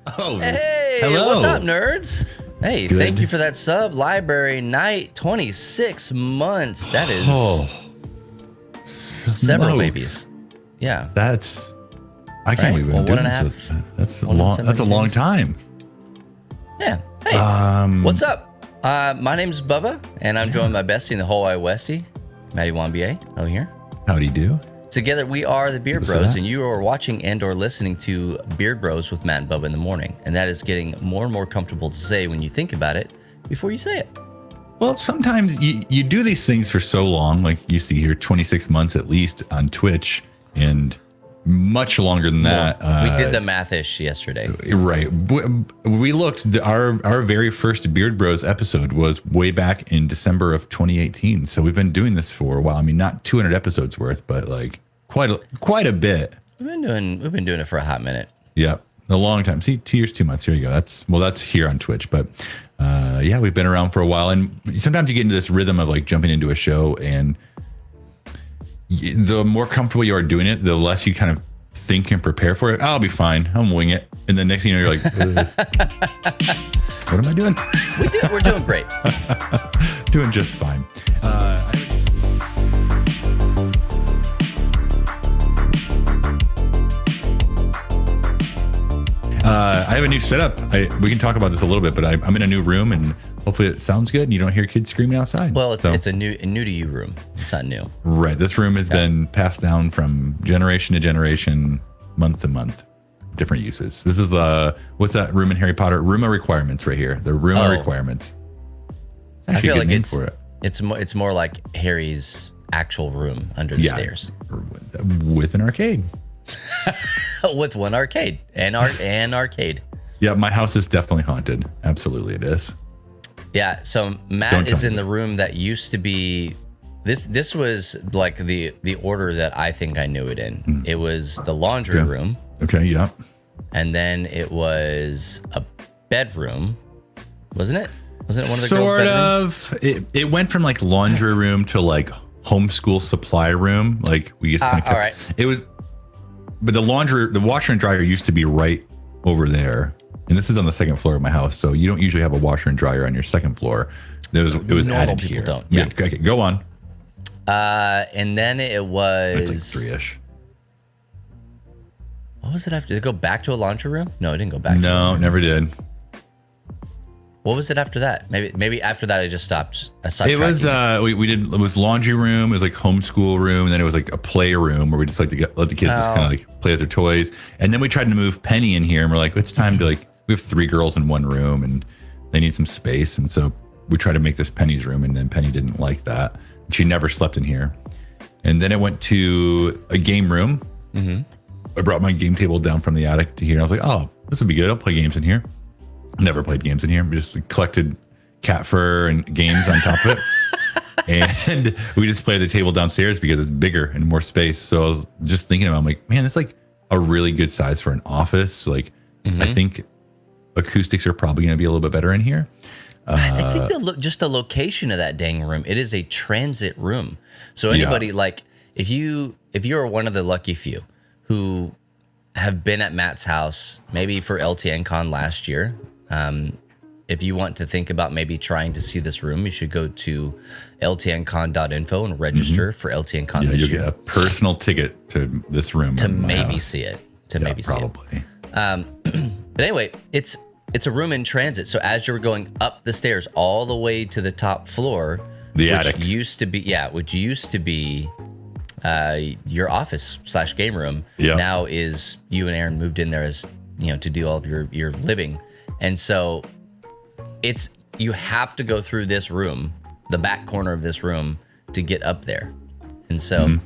Oh, hey, hello. What's up, nerds? Hey, Good. Thank you for that sub. Library Night, 26 months. That is several smokes. babies. Yeah. I can't believe we've been doing this. That's a long time. Yeah. Hey, what's up? My name's Bubba, and I'm joined by Bestie in the whole wide Westie, Maddie Wambier, over here. Howdy do. Together, we are the Beard Bros, and you are watching and or listening to Beard Bros with Matt and Bubba in the morning. And that is getting more and more comfortable to say when you think about it before you say it. Well, sometimes you do these things for so long, like you see here, 26 months at least on Twitch, and much longer than that. We did the mathish yesterday. Right. We looked, our very first Beard Bros episode was way back in December of 2018. So we've been doing this for a while. I mean, not 200 episodes worth, but like quite a bit. We've been doing it for a hot minute. Yeah, a long time. See, 2 years, 2 months. Here you go. That's here on Twitch. But yeah, we've been around for a while. And sometimes you get into this rhythm of like jumping into a show, and the more comfortable you are doing it, the less you kind of think and prepare for it. I'll be fine. I'm wing it. And then next thing you know, you're like, what am I doing? We're doing great. Doing just fine. I have a new setup. We can talk about this a little bit, but I'm in a new room, and hopefully it sounds good and you don't hear kids screaming outside. Well, it's a new to you room. It's not new. Right. This room has been passed down from generation to generation, month to month, different uses. This is what's that room in Harry Potter? Room of requirements right here. The room of requirements. I feel like it's more like Harry's actual room under the stairs with an arcade. With one arcade and arcade. Yeah, my house is definitely haunted. Absolutely, it is. Yeah, so Matt is in the room that used to be. This was like the order that I think I knew it in. It was the laundry room. Okay, yeah. And then it was a bedroom, wasn't it? Wasn't it one of the girls' bedrooms? Sort of. It went from like laundry room to like homeschool supply room. Like we used to kind of all right. It was. But the washer and dryer used to be right over there. And this is on the second floor of my house. So you don't usually have a washer and dryer on your second floor. It was Normal added people here. don't. Yeah. Okay, go on. And then it was. It's like 3-ish. What was it after? Did it go back to a laundry room? No, it didn't go back. No, never did. What was it after that? Maybe after that I just stopped. It was it was laundry room, it was like homeschool room, and then it was like a play room where we just like to let the kids just kind of like play with their toys. And then we tried to move Penny in here, and we're like, it's time to like, we have 3 girls in one room and they need some space. And so we tried to make this Penny's room, and then Penny didn't like that. She never slept in here. And then it went to a game room. Mm-hmm. I brought my game table down from the attic to here, and I was like, oh, this would be good. I'll play games in here. Never played games in here. We just collected cat fur and games on top of it. And we just play the table downstairs because it's bigger and more space. So I was just thinking about it, I'm like, man, it's like a really good size for an office. Like, I think acoustics are probably going to be a little bit better in here. I think just the location of that dang room, it is a transit room. So anybody like, if you're one of the lucky few who have been at Matt's house, maybe for LTN Con last year, if you want to think about maybe trying to see this room, you should go to ltncon.info and register for LTNCon this year. You'll get a personal ticket to this room to maybe see it. Probably. But anyway, it's a room in transit. So as you're going up the stairs all the way to the top floor, attic used to be your office / game room. Now is you and Aaron moved in there as to do all of your living. And so you have to go through this room, the back corner of this room, to get up there. And so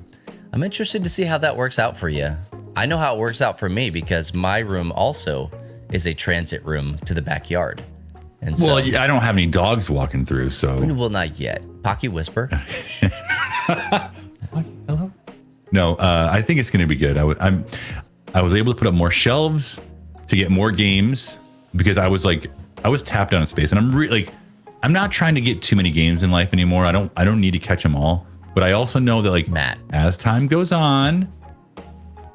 I'm interested to see how that works out for you. I know how it works out for me because my room also is a transit room to the backyard. And so, I don't have any dogs walking through, so. Well, not yet. Pocky whisper. Hello? No, I think it's going to be good. I was able to put up more shelves to get more games because I was tapped out of space, and I'm not trying to get too many games in life anymore. I don't need to catch them all, but I also know that Matt, as time goes on,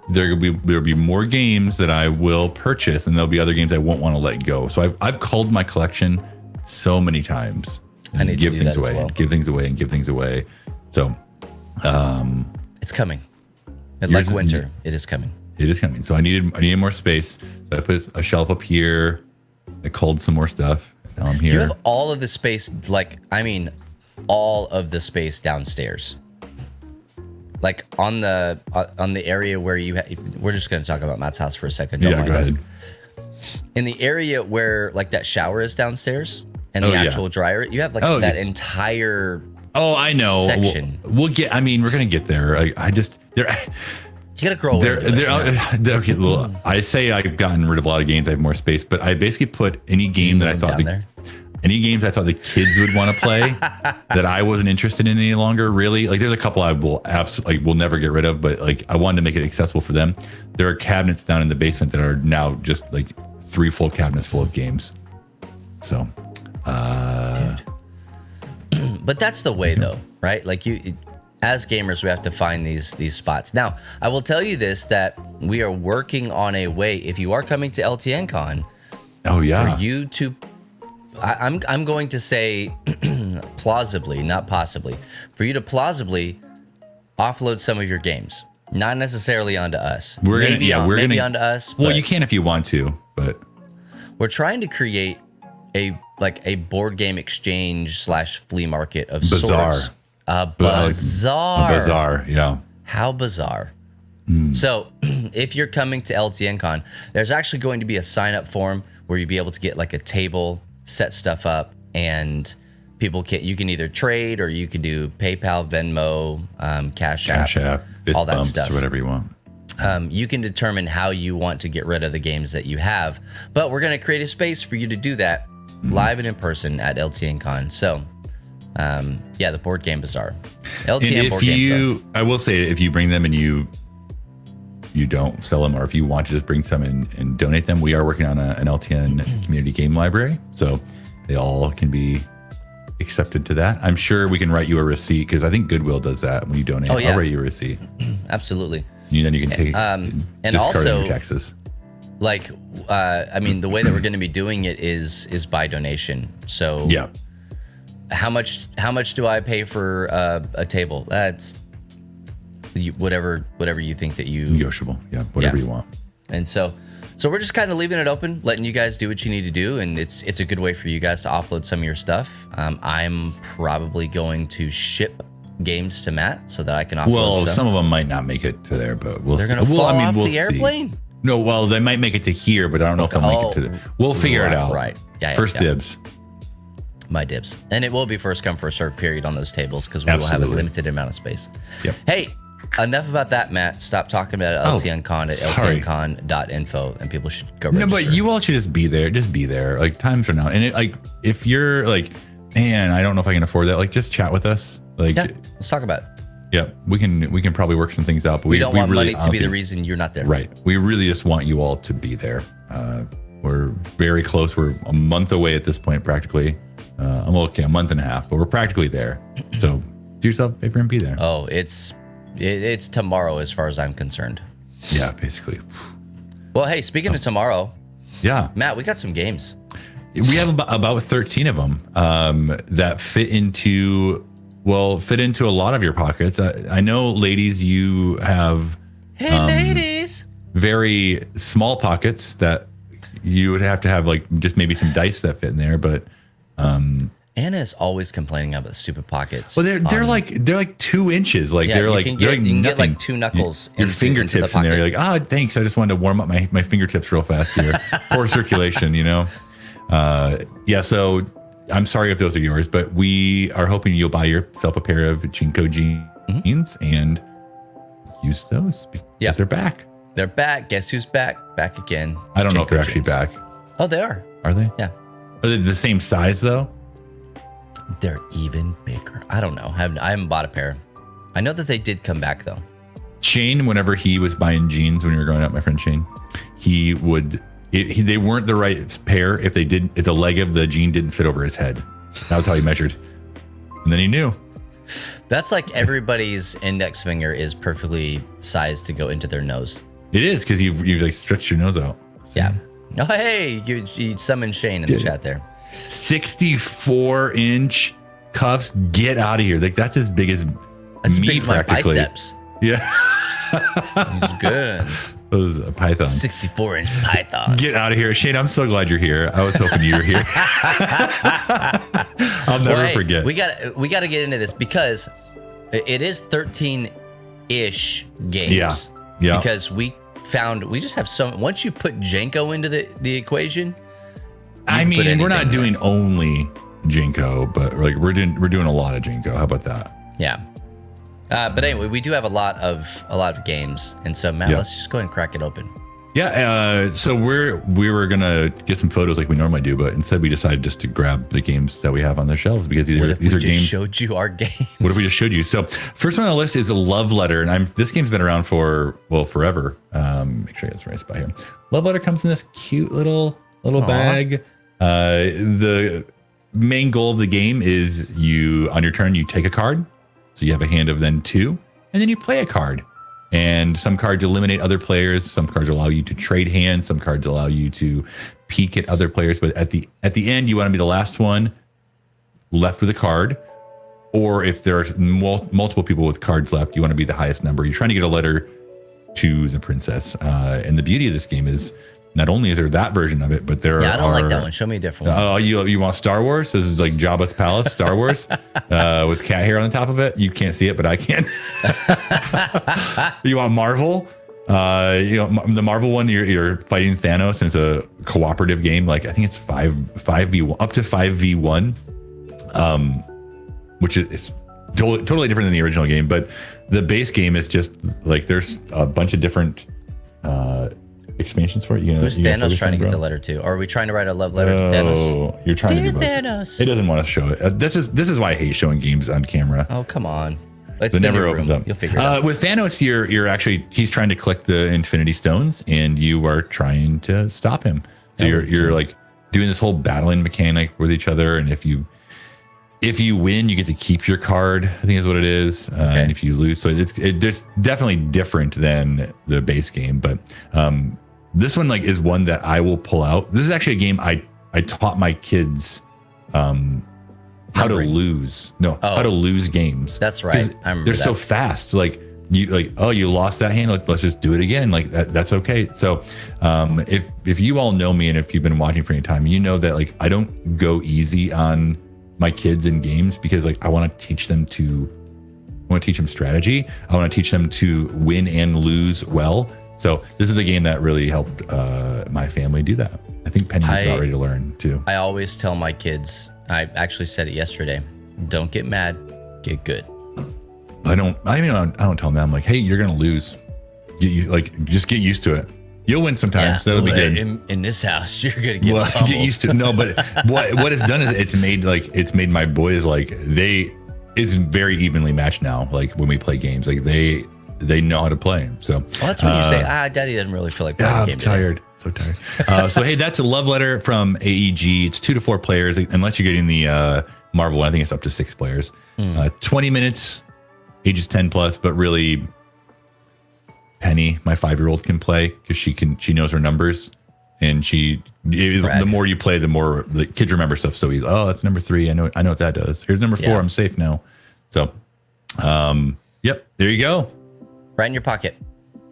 there'll be more games that I will purchase, and there'll be other games I won't want to let go. So I've culled my collection so many times. I need give to do things that away, as well. and give things away, and give things away. So it's coming. Like winter, it is coming. It is coming. So I needed more space. So I put a shelf up here. I culled some more stuff. Now I'm here. You have all of the space, all of the space downstairs. Like on the area where we're just going to talk about Matt's house for a second. Don't mind go us. ahead. In the area where like that shower is downstairs and the actual dryer, you have that entire. Oh, I know. Section. We'll get. I mean, we're gonna get there. I just there. You gotta grow. Okay. Well, I say I've gotten rid of a lot of games. I have more space, but I basically put any game that I thought any games I thought the kids would want to play that I wasn't interested in any longer. Really, like there's a couple I will absolutely will never get rid of, but like I wanted to make it accessible for them. There are cabinets down in the basement that are now just like 3 full cabinets full of games. So, dude. But that's the way though, right? Like as gamers, we have to find these spots. Now, I will tell you this, that we are working on a way, if you are coming to LTN Con, for you to, I'm going to say plausibly, not possibly, for you to plausibly offload some of your games. Not necessarily onto us. Maybe onto us. Well, you can if you want to, but we're trying to create a board game exchange / flea market of sorts. A bazaar. Yeah. How bizarre. So if you're coming to LTN Con, there's actually going to be a sign up form where you'll be able to get like a table, set stuff up, and you can either trade or you can do PayPal, Venmo, Cash App, fist all that bumps, stuff. Whatever you want. You can determine how you want to get rid of the games that you have, but we're going to create a space for you to do that live and in person at LTN Con. So, the board game bazaar. LTN board game bazaar. I will say, if you bring them and you don't sell them, or if you want to just bring some and donate them, we are working on an LTN community game library, so they all can be accepted to that. I'm sure we can write you a receipt, because I think Goodwill does that when you donate. I'll write you a receipt. Absolutely. Then you can take and discard also your taxes. Like, the way that we're going to be doing it is by donation. So yeah. How much do I pay for a table? That's whatever you think that you negotiable. Yeah, whatever you want. And so we're just kind of leaving it open, letting you guys do what you need to do, and it's a good way for you guys to offload some of your stuff. I'm probably going to ship games to Matt so that I can offload. Well, some of them might not make it to there, but we'll see. They're going to fall off the airplane. No, well, they might make it to here, but I don't know if they'll make it to there. We'll figure it out. Right. Yeah. First dibs. My dibs. And it will be first come, first served period on those tables, because we will have a limited amount of space. Yep. Hey, enough about that, Matt. Stop talking about LTN Con at ltncon.info, and people should go register. No, but you all should just be there. Just be there. Like, times are now. And if you're like, man, I don't know if I can afford that, like, just chat with us. Like, let's talk about it. Yeah, we can probably work some things out, but we don't want really, money to be the reason you're not there. Right. We really just want you all to be there. We're very close. We're a month away at this point, practically. I'm okay, a month and a half, but we're practically there. So do yourself a favor and be there. Oh, it's tomorrow as far as I'm concerned. Yeah, basically. Well, hey, speaking of tomorrow, Matt, we got some games. We have about 13 of them that fit into a lot of your pockets. I know, ladies, you have ladies, very small pockets that you would have to have, like, just maybe some dice that fit in there. But Anna is always complaining about stupid pockets. Well, they're like 2 inches. Like, yeah, you can nothing. get like 2 knuckles. Your fingertips in there. You're like, thanks. I just wanted to warm up my fingertips real fast here. Poor circulation, So I'm sorry if those are yours, but we are hoping you'll buy yourself a pair of Jinko jeans and use those because they're back. They're back. Guess who's back? Back again. I don't know if they're actually back. Oh, they are. Are they? Yeah. Are they the same size though? They're even bigger. I don't know. I haven't bought a pair. I know that they did come back though. Shane, whenever he was buying jeans when we were growing up, my friend Shane, he would. They weren't the right pair if the leg of the jean didn't fit over his head. That was how he measured, and then he knew. That's like everybody's index finger is perfectly sized to go into their nose. It is because you've like stretched your nose out. Yeah. Oh, hey, you summoned Shane in the chat there. 64-inch cuffs. Get out of here! Like that's as big as me practically. My biceps. Yeah. Good. Those pythons. 64-inch pythons. Get out of here, Shane. I'm so glad you're here. I was hoping you were here. I'll never forget. We got to get into this because it is 13-ish games. Yeah. Because we just have so. Once you put Jenko into the equation. I mean, we're not doing only Jinko, but like we're doing a lot of Jinko. How about that? Yeah. But anyway, we do have a lot of games, and so Matt, let's just go ahead and crack it open. Yeah. So we were gonna get some photos like we normally do, but instead we decided just to grab the games that we have on the shelves because these are games. Showed you our games. What if we just showed you? So first one on the list is a Love Letter, and this game's been around for forever. Make sure I get this right spot here. Love Letter comes in this cute little bag. The main goal of the game is on your turn you take a card. So you have a hand of then 2, and then you play a card. And some cards eliminate other players. Some cards allow you to trade hands. Some cards allow you to peek at other players. But at the end, you want to be the last one left with a card. Or if there are multiple people with cards left, you want to be the highest number. You're trying to get a letter to the princess. And the beauty of this game is not only is there that version of it, but there are... Yeah, I don't like that one. Show me a different one. Oh, you want Star Wars? This is like Jabba's palace, Star Wars, with cat hair on the top of it. You can't see it, but I can. You want Marvel? The Marvel one, you're fighting Thanos, and it's a cooperative game. Like I think it's 5v1, up to 5v1, which is totally different than the original game. But the base game is just like there's a bunch of different expansions for it. Who's Thanos trying to get the letter to? Or are we trying to write a love letter to Thanos? Oh, you're trying to do both. Thanos. It doesn't want to show it. This is why I hate showing games on camera. Oh, come on. It never opens up. You'll figure it out. With Thanos, he's trying to collect the Infinity Stones, and you are trying to stop him. So you're like doing this whole battling mechanic with each other, and if you win, you get to keep your card. I think is what it is. And if you lose, so there's definitely different than the base game. But this one is one that I will pull out. This is actually a game I taught my kids how to lose. How to lose games. That's right. I remember they're so fast. You lost that hand. Let's just do it again. That's okay. So if you all know me and if you've been watching for any time, you know that I don't go easy on my kids in games because I want to teach them strategy. I want to teach them to win and lose well. So this is a game that really helped my family do that. I think Penny was about ready to learn too. I always tell my kids, I actually said it yesterday, don't get mad, get good. I don't tell them that. I'm like, hey, you're gonna lose. Just get used to it. You'll win sometimes. That'll be good. In this house, you're gonna get used to it. No, but what it's done is it's made my boys it's very evenly matched now. When we play games, they know how to play. So that's when you say, Daddy doesn't really feel like playing a game. I'm tired. So tired. So hey, that's a love letter from AEG. It's 2 to 4 players, unless you're getting the Marvel one. I think it's up to 6 players. 20 minutes, ages 10 plus, but really Penny, my 5-year-old, can play because she knows her numbers, and the more you play, the more the kids remember stuff so easy. Oh, that's number 3. I know what that does. Here's number 4. I'm safe now. So, yep, there you go. Right in your pocket.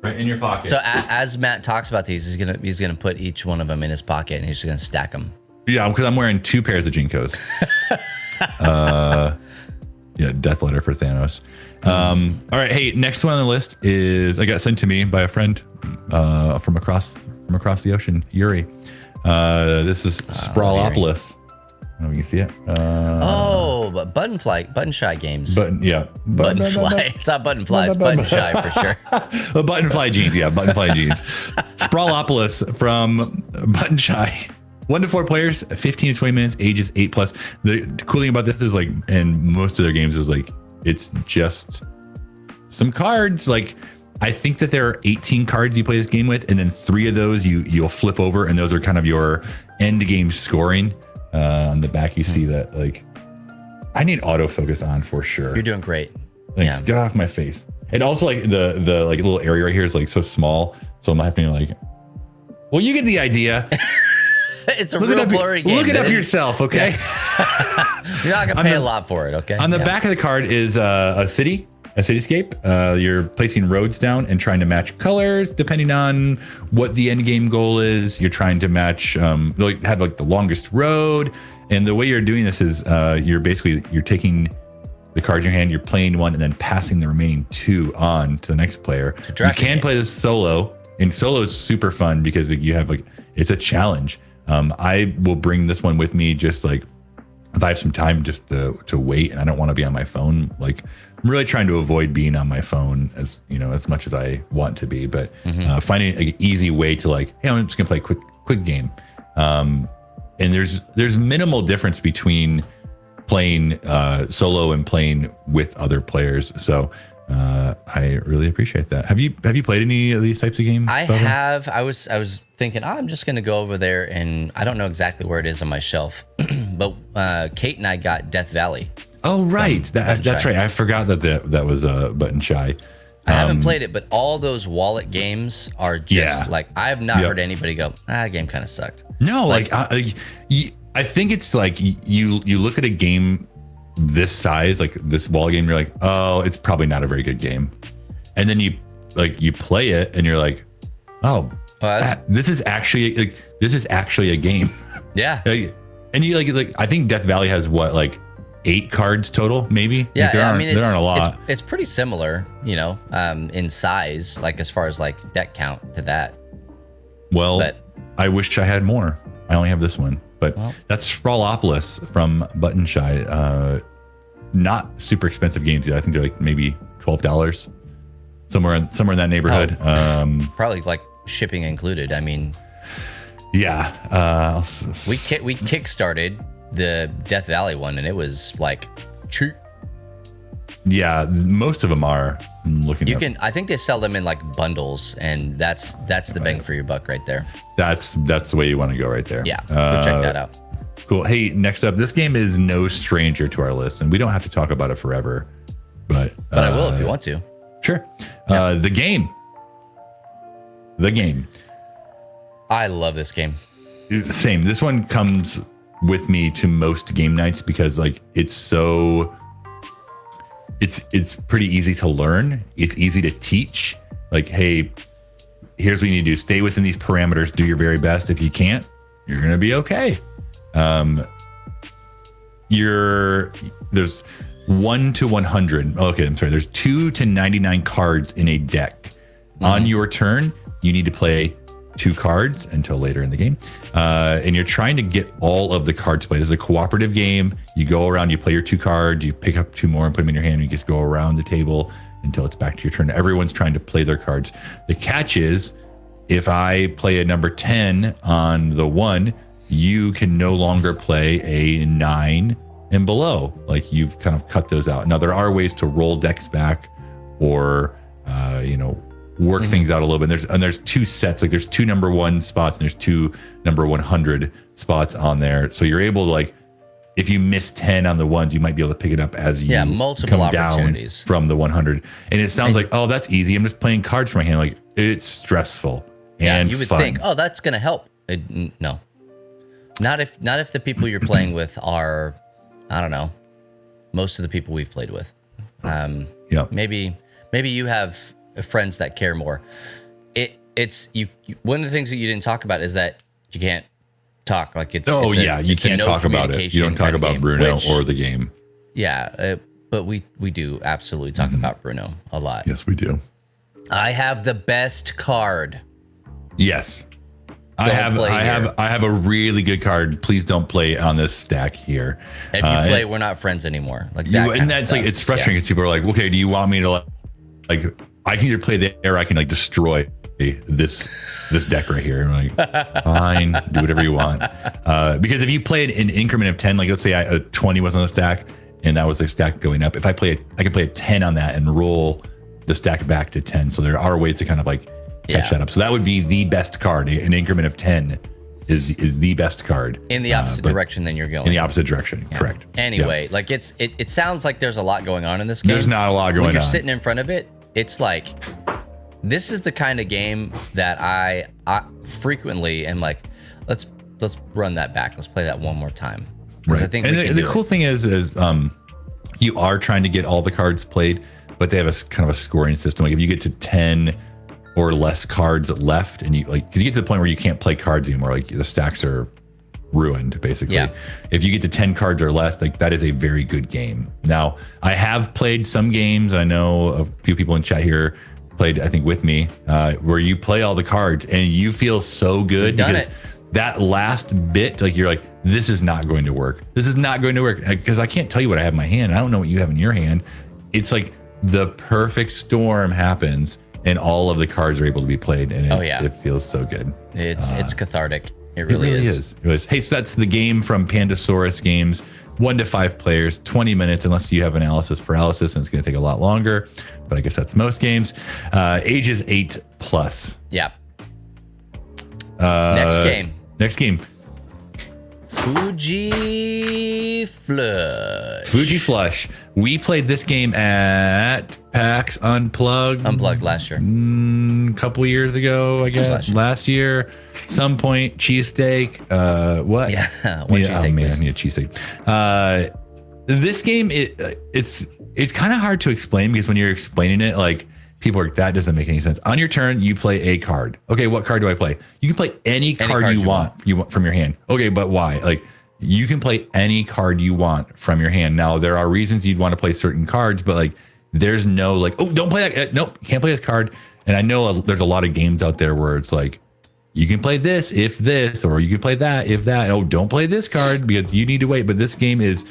Right in your pocket. So as Matt talks about these, he's gonna put each one of them in his pocket, and he's just gonna stack them. Yeah, because I'm wearing 2 pairs of Jinkos. Yeah, death letter for Thanos. All right, hey, next one on the list is I got sent to me by a friend from across the ocean, Yuri. This is Sprawlopolis. I don't know if you can see it. But Button Shy games. Button Fly. It's not Button Fly. It's Button Shy for sure. Button Fly jeans. Yeah, Button Fly jeans. Sprawlopolis from Button Shy. 1 to 4 players, 15 to 20 minutes, ages 8 plus. The cool thing about this is and most of their games is it's just some cards. I think that there are 18 cards you play this game with, and then 3 of those you'll flip over, and those are kind of your end game scoring. On the back, you see that I need autofocus on for sure. You're doing great. Get off my face. And also the little area right here is so small So I'm having to like, well, you get the idea. It's a real blurry game. Look it up yourself, okay? You're not gonna pay a lot for it, okay? On the back of the card is a cityscape. You're placing roads down and trying to match colors depending on what the end game goal is. You're trying to match, have like the longest road. And the way you're doing this is you're taking the card in your hand, you're playing one, and then passing the remaining two on to the next player. You can play this solo, and solo is super fun because you have it's a challenge. I will bring this one with me just like if I have some time just to wait and I don't want to be on my phone. Like I'm really trying to avoid being on my phone as much as I want to be, but finding an easy way to like, hey, I'm just gonna play a quick game. And there's minimal difference between playing solo and playing with other players. So I really appreciate that. Have you played any of these types of games? I have. I was thinking, I'm just gonna go over there, and I don't know exactly where it is on my shelf, but Kate and I got Death Valley. Oh right, that's right. I forgot that was Button Shy. I haven't played it, but all those wallet games are just like I have not heard anybody go, that game kind of sucked. No, I think it's like you look at a game this size, like this wallet game, you're like, oh, it's probably not a very good game, and then you play it and you're like, oh, this is actually a game. Yeah. And you like I think Death Valley has what, like 8 cards total, maybe? Yeah, there aren't a lot. It's pretty similar, in size, like as far as like deck count to that. Well, I wish I had more. I only have this one, but that's Sprawlopolis from Button Shy. Not super expensive games yet. I think they're like maybe $12, somewhere in that neighborhood. Probably like shipping included. I mean, yeah. We kickstarted the Death Valley one, and it was like cheap. Yeah, most of them are. I'm looking. I think they sell them in like bundles, and that's the bang for your buck right there. That's the way you want to go right there. Yeah, go check that out. Cool. Hey, next up, this game is no stranger to our list, and we don't have to talk about it forever, but I will if you want to. Sure. Yeah. The game. I love this game. Same. This one comes with me to most game nights because like it's pretty easy to learn. It's easy to teach. Like, hey, here's what you need to do. Stay within these parameters. Do your very best. If you can't, you're gonna be okay. There's 1 to 100. Okay, I'm sorry. There's 2 to 99 cards in a deck. Mm-hmm. On your turn, you need to play 2 cards until later in the game. And you're trying to get all of the cards played. This is a cooperative game. You go around, you play your 2 cards, you pick up 2 more and put them in your hand, and you just go around the table until it's back to your turn. Everyone's trying to play their cards. The catch is, if I play a number 10 on the 1, you can no longer play a 9 and below. Like, you've kind of cut those out. Now, there are ways to roll decks back or, work things out a little bit. And there's 2 sets. Like, there's 2 number 1 spots and there's 2 number 100 spots on there. So you're able to, like, if you miss 10 on the ones, you might be able to pick it up as you multiple come opportunities down from the 100. And it sounds like, oh, that's easy. I'm just playing cards from my hand. Like, it's stressful and you would fun. think, oh, that's going to help. No. Not if the people you're playing with are, I don't know, most of the people we've played with. Maybe you have friends that care more. It's one of the things that you didn't talk about is that you can't talk. Like you can't talk about it. You don't talk about Bruno or the game. Yeah, but we do absolutely talk about Bruno a lot. Yes, we do. I have the best card. Yes. I have a really good card. Please don't play on this stack here. If you play, we're not friends anymore. Like that. And that's like, it's frustrating because people are like, okay, do you want me to like I can either play there or I can like destroy this deck right here. I'm like, fine, do whatever you want. Because if you play it in an increment of 10, like let's say a 20 was on the stack and that was the stack going up. If I play it, I can play a 10 on that and roll the stack back to 10. So there are ways to kind of like catch that up. So that would be the best card. An increment of 10 is the best card. In the opposite direction than you're going. In the opposite direction, correct. Anyway, like it sounds like there's a lot going on in this game. There's not a lot going on. When you're sitting in front of it, it's like This is the kind of game that I frequently am like, let's run that back. Let's play that one more time. Right. I think and the cool thing is you are trying to get all the cards played, but they have a kind of a scoring system. Like if you get to 10 or less cards left, and you like, because you get to the point where you can't play cards anymore, like the stacks are ruined basically. Yeah. If you get to 10 cards or less, like that is a very good game. Now, I have played some games, and I know a few people in chat here played, I think, with me, where you play all the cards and you feel so good because that last bit, like you're like, this is not going to work. This is not going to work because I can't tell you what I have in my hand. I don't know what you have in your hand. It's like the perfect storm happens and all of the cards are able to be played, and it feels so good. It's cathartic. It really is. It was. Hey, so that's the game from Pandasaurus Games. 1 to 5 players, 20 minutes, unless you have analysis paralysis, and it's going to take a lot longer. But I guess that's most games. Ages 8+. Yeah. Next game. Fuji Flush. We played this game at PAX Unplugged last year. A couple years ago, I guess. Last year. Some point, cheesesteak. What? Yeah, one cheesesteak. Oh man, I need a cheesesteak. This game, it's kind of hard to explain because when you're explaining it, like people are like, that doesn't make any sense. On your turn, you play a card. Okay, what card do I play? You can play any card you want from your hand. Okay, but why? Like you can play any card you want from your hand. Now there are reasons you'd want to play certain cards, but like there's no like, oh, don't play that. Nope, can't play this card. And I know there's a lot of games out there where it's like, you can play this if this, or you can play that if that. Oh, don't play this card because you need to wait. But this game is,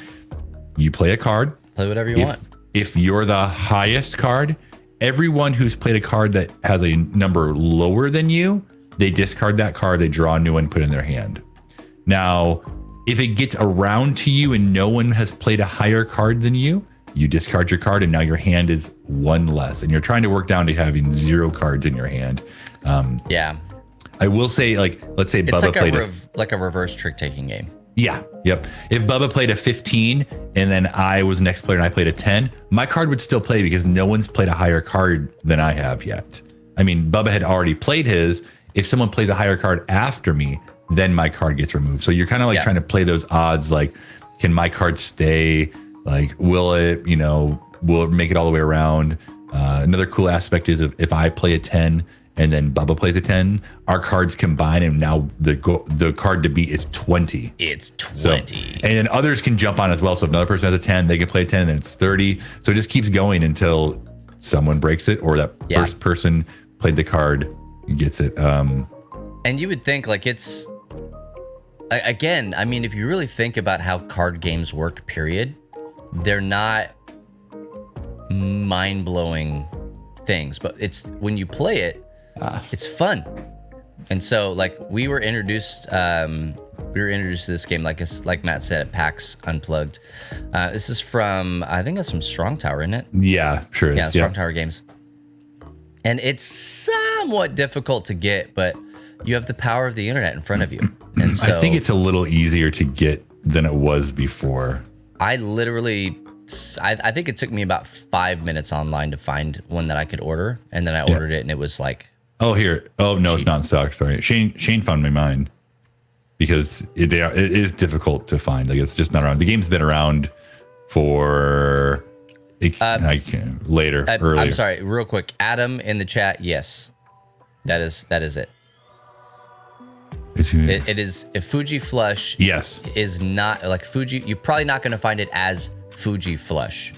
you play a card. Play whatever you want. If you're the highest card, everyone who's played a card that has a number lower than you, they discard that card, they draw a new one, put it in their hand. Now, if it gets around to you and no one has played a higher card than you, you discard your card and now your hand is one less. And you're trying to work down to having 0 cards in your hand. Yeah. I will say, like, let's say it's Bubba played like a reverse trick taking game. Yeah. Yep. If Bubba played a 15 and then I was next player and I played a 10, my card would still play because no one's played a higher card than I have yet. I mean, Bubba had already played his. If someone plays a higher card after me, then my card gets removed. So you're kind of like trying to play those odds. Like, can my card stay? Like, will it make it all the way around? Another cool aspect is if I play a 10 and then Bubba plays a 10, our cards combine, and now the card to beat is 20. It's 20. So, and then others can jump on as well. So if another person has a 10, they can play a 10, and then it's 30. So it just keeps going until someone breaks it, or that first person played the card gets it. And you would think, like, it's, again, I mean, if you really think about how card games work, period, they're not mind-blowing things, but it's when you play it, it's fun. And so, like, we were introduced to this game, like Matt said, at PAX Unplugged. This is from, I think that's from Strong Tower, isn't it? Yeah, sure is. Yeah, Strong Tower Games. And it's somewhat difficult to get, but you have the power of the internet in front of you. And so I think it's a little easier to get than it was before. I think it took me about 5 minutes online to find one that I could order, and then I ordered it, and it was like, oh, here. Oh, no, it's not in stock. Sorry. Shane found me mine because it is difficult to find. Like, it's just not around. The game's been around for earlier. I'm sorry, real quick. Adam in the chat, yes. That is it. It is, if Fuji Flush is not, like, Fuji, you're probably not going to find it as Fuji Flush.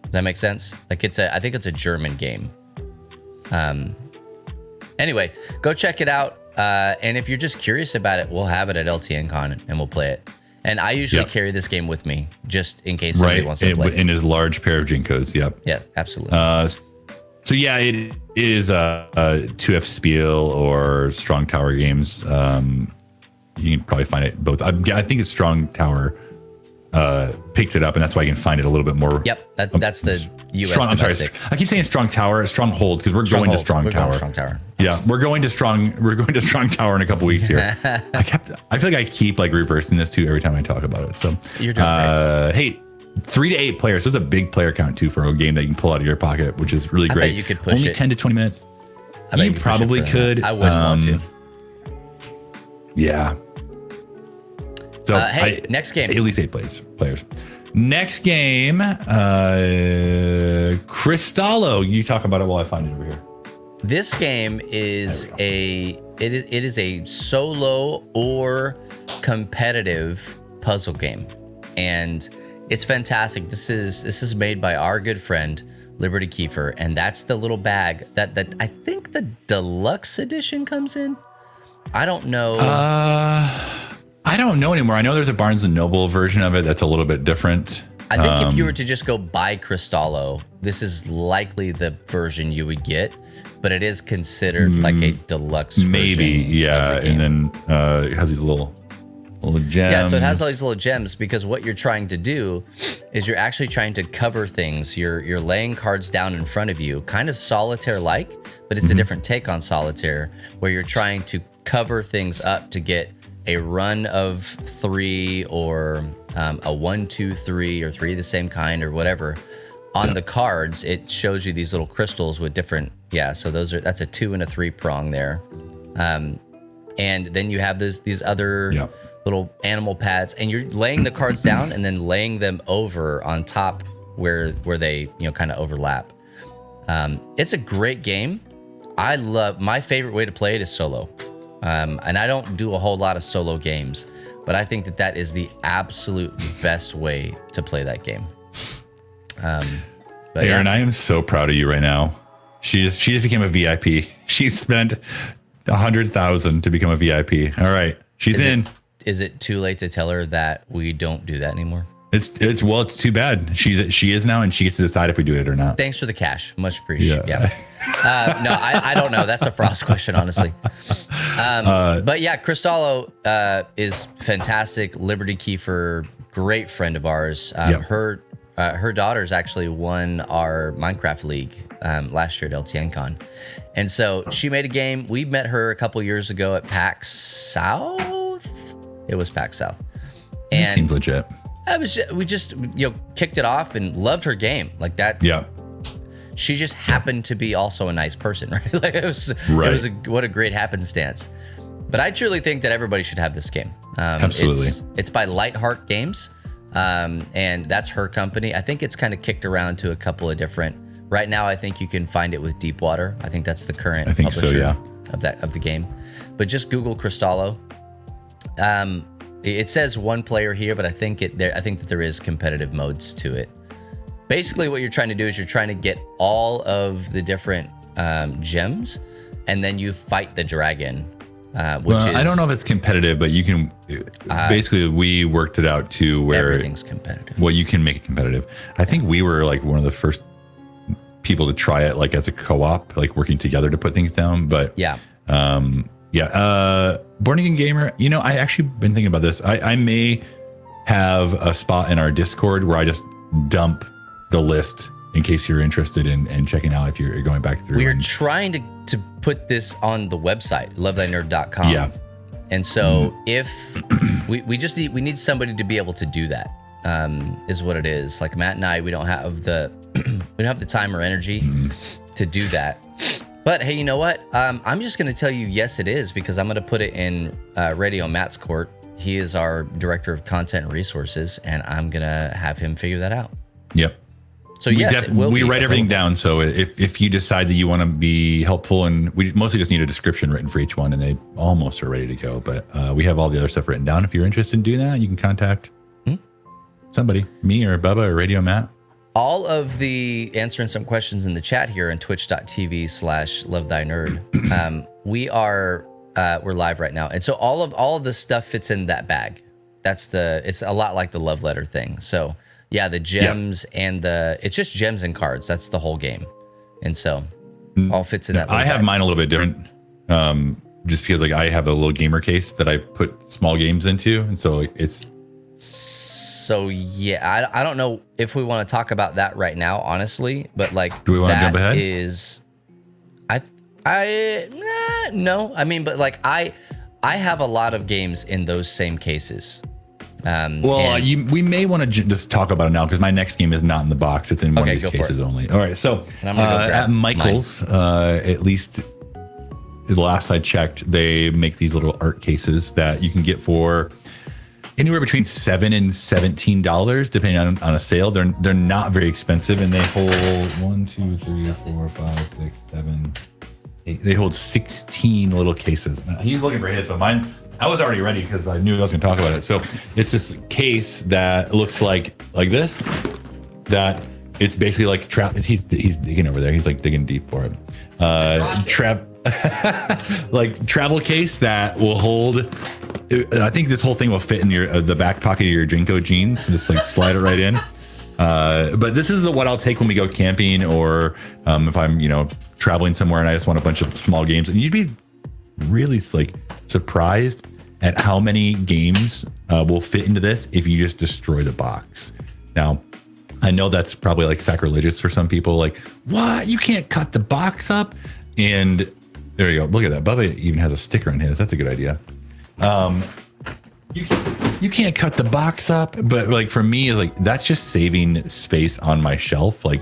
Does that make sense? Like, I think it's a German game. Anyway, go check it out. And if you're just curious about it, we'll have it at LTN Con and we'll play it. And I usually carry this game with me just in case somebody wants to play it. In his large pair of Jinkos, yep. Yeah, absolutely. So yeah, it is a 2F Spiel or Strong Tower Games. You can probably find it both. I think it's Strong Tower picks it up, and that's why you can find it a little bit more. Yep, that's the US I'm sorry, I keep saying Strong Tower, Stronghold, because we're going to Strong Tower. Yeah, we're going to Strong Tower in a couple weeks here. I feel like I keep like reversing this too every time I talk about it. So you're doing great. Hey, 3 to 8 players. There's a big player count too for a game that you can pull out of your pocket, which is really great. I bet you could push only it. 10 to 20 minutes. You probably could. I wouldn't want to. Yeah. So hey, next game. At least 8 players. Next game, Cristallo. You talk about it while I find it over here. This game is it is a solo or competitive puzzle game, and it's fantastic. This is made by our good friend Liberty Kiefer, and that's the little bag that I think the deluxe edition comes in. I don't know. I don't know anymore. I know there's a Barnes and Noble version of it that's a little bit different. I think if you were to just go buy Cristallo, this is likely the version you would get, but it is considered like a deluxe version. Maybe, yeah. And then it has these little gems. Yeah, so it has all these little gems because what you're trying to do is you're actually trying to cover things. You're laying cards down in front of you, kind of solitaire-like, but it's a different take on solitaire, where you're trying to cover things up to get a run of 3 or a 1, 2, 3 or 3 of the same kind or whatever. On the cards, it shows you these little crystals with different, so that's a 2 and a 3 prong there. And then you have these other little animal pads, and you're laying the cards down and then laying them over on top where they kind of overlap. It's a great game. My favorite way to play it is solo. And I don't do a whole lot of solo games, but I think that is the absolute best way to play that game. But Aaron, I am so proud of you right now. She just became a VIP. She spent $100,000 to become a VIP. All right, she's in. Is it too late to tell her that we don't do that anymore? It's too bad. She is now, and she gets to decide if we do it or not. Thanks for the cash, much appreciated. Yeah. No, I don't know. That's a Frost question, honestly. But yeah, Cristallo is fantastic. Liberty Kiefer, great friend of ours. Her daughters actually won our Minecraft League last year at LTNCon, and so she made a game. We met her a couple years ago at PAX South. It was PAX South, and it seems legit. We just kicked it off and loved her game like that. Yeah. She just happened to be also a nice person, right? Like it was what a great happenstance. But I truly think that everybody should have this game. Absolutely. It's by Lightheart Games, and that's her company. I think it's kind of kicked around to a couple of different. Right now, I think you can find it with Deepwater. I think that's the current publisher of the game. But just Google Cristallo. It says 1 player here, but I think that there is competitive modes to it. Basically, what you're trying to do is you're trying to get all of the different gems, and then you fight the dragon. Which is, I don't know if it's competitive, but you can. Basically, we worked it out to where everything's competitive. Well, you can make it competitive. I think we were like one of the first people to try it, like as a co-op, like working together to put things down. But Born Again Gamer, I actually been thinking about this. I may have a spot in our Discord where I just dump the list in case you're interested in checking out if you're going back through. We're trying to put this on the website, lovethynerd.com. Yeah. And so if we need somebody to be able to do that, is what it is. Like Matt and I, we don't have the time or energy to do that. But hey, you know what? I'm just going to tell you, yes, it is, because I'm going to put it in Radio Matt's court. He is our director of content and resources, and I'm going to have him figure that out. Yep. So yes, we write everything down. So if you decide that you want to be helpful, and we mostly just need a description written for each one, and they almost are ready to go. But we have all the other stuff written down. If you're interested in doing that, you can contact somebody, me or Bubba or Radio Matt. All of the answering some questions in the chat here on twitch.tv/lovethynerd. We're live right now. And so all of the stuff fits in that bag. It's a lot like the love letter thing. So yeah, the gems and it's just gems and cards. That's the whole game. And so all fits in that. I have mine a little bit different. Just because like I have a little gamer case that I put small games into. And so it's. So yeah, I don't know if we want to talk about that right now, honestly, but like, do we want to jump ahead? No, I mean, but like I have a lot of games in those same cases. We may want to just talk about it now because my next game is not in the box. It's in one of these cases only. All right. So at Michael's, at least the last I checked, they make these little art cases that you can get for anywhere between $7 and $17, depending on a sale. They're not very expensive, and they hold 1, 2, 3, 4, 5, 6, 7, 8. They hold 16 little cases. He's looking for his, but mine, I was already ready because I knew I was going to talk about it. So it's this case that looks like this. That it's basically like he's digging over there. He's like digging deep for it. Like travel case that will hold. I think this whole thing will fit in the back pocket of your Jinko jeans. Just like slide it right in. But this is what I'll take when we go camping, or if I'm traveling somewhere and I just want a bunch of small games. And you'd be really like surprised at how many games will fit into this if you just destroy the box. Now, I know that's probably like sacrilegious for some people. Like, what? You can't cut the box up? And there you go. Look at that. Bubba even has a sticker on his. That's a good idea. You can't cut the box up, but like for me, like that's just saving space on my shelf. Like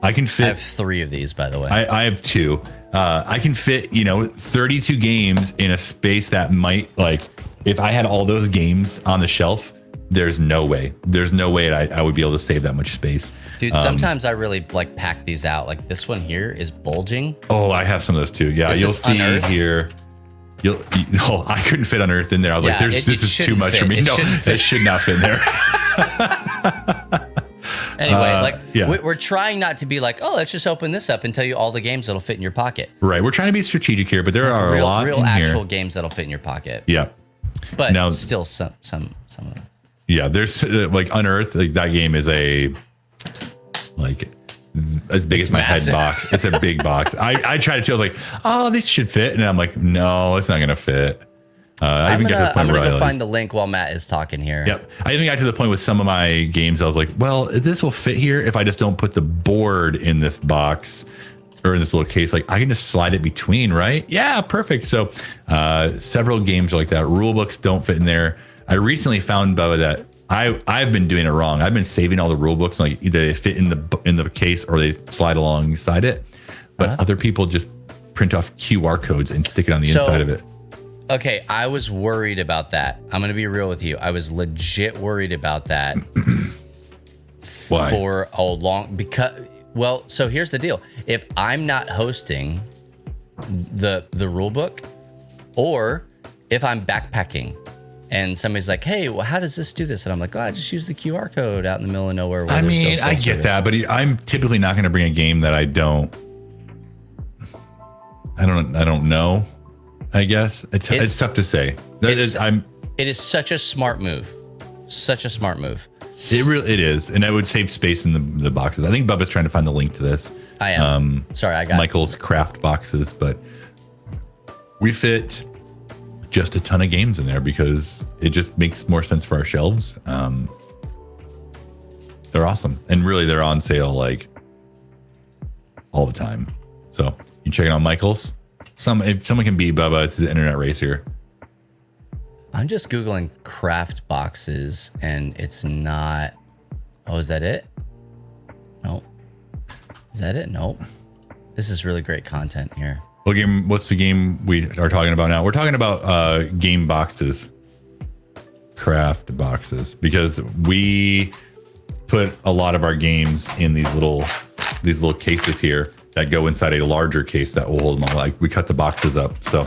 I can fit. I have 3 of these, by the way. I have 2. I can fit 32 games in a space that might, like, if I had all those games on the shelf, there's no way I would be able to save that much space. Dude, sometimes I really like pack these out. Like this one here is bulging. Oh, I have some of those too. Yeah, you'll see Unearth here. I couldn't fit Unearth in there. I was like, this is too much for me. No, it should not fit in there. Anyway, we're trying not to be like, oh, let's just open this up and tell you all the games that'll fit in your pocket. Right. We're trying to be strategic here, but there are a lot real in actual here. Games that'll fit in your pocket. Yeah. But now, still some of them. Yeah, there's like Unearth. Like that game is as big as my head box. It's a big box. I tried to feel like, oh, this should fit, and I'm like, no, it's not gonna fit. I'm gonna go find the link while Matt is talking here. Yep. I even got to the point with some of my games. I was like, well, this will fit here if I just don't put the board in this box or in this little case. Like I can just slide it between, right? Yeah, perfect. So several games are like that. Rule books don't fit in there. I recently found, Bubba, that I've been doing it wrong. I've been saving all the rule books, like either they fit in the case or they slide alongside it. But other people just print off QR codes and stick it on the inside of it. Okay, I was worried about that. I'm going to be real with you. I was legit worried about that. Why? For a long so here's the deal. If I'm not hosting the rule book, or if I'm backpacking and somebody's like, hey, well, how does this do this? And I'm like, oh, I just use the QR code out in the middle of nowhere. I mean, I get that, but I'm typically not going to bring a game that I don't know. I guess it's tough to say. It is such a smart move. Such a smart move. It is, and I would save space in the boxes. I think Bubba's trying to find the link to this. I am. Sorry, I got Michael's craft boxes, but we fit just a ton of games in there because it just makes more sense for our shelves. They're awesome, and really, they're on sale like all the time. So you check it out, Michael's. If someone can beat Bubba, it's the internet race here. I'm just Googling craft boxes and it's not. Oh, is that it? Nope. Is that it? Nope. This is really great content here. What's the game we are talking about now? We're talking about game boxes, craft boxes, because we put a lot of our games in these little cases here that go inside a larger case that will hold them all. Like we cut the boxes up. So,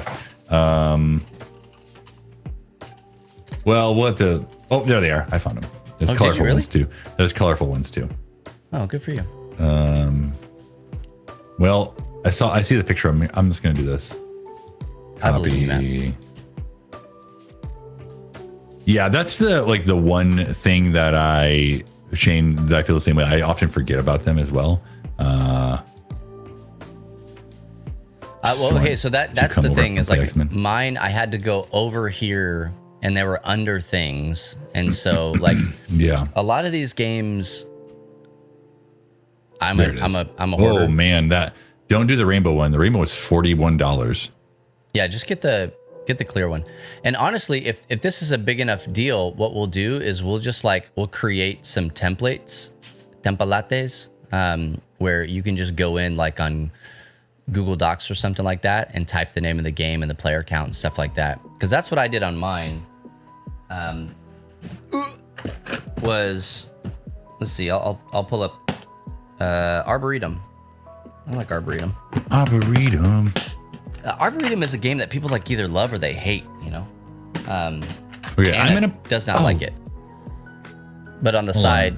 well, we'll have to. Oh, there they are. I found them. There's colorful ones too. There's colorful ones too. Oh, good for you. Well, I see the picture of me. I'm just gonna do this. I believe you, man. Yeah, that's the one thing that I feel the same way. I often forget about them as well. Okay, so that's the thing is like X-Men. Mine. I had to go over here, and they were under things, and so like yeah, a lot of these games. I'm a hoarder. Oh man, don't do the rainbow one. The rainbow was $41. Yeah, just get the Get the clear one. And honestly, if this is a big enough deal, what we'll do is we'll create some templates, where you can just go in like on Google Docs or something like that and type the name of the game and the player count and stuff like that. Because that's what I did on mine. Let's see, I'll pull up Arboretum. I like Arboretum. Arboretum is a game that people like either love or they hate, you know. Does not like it. But on the side,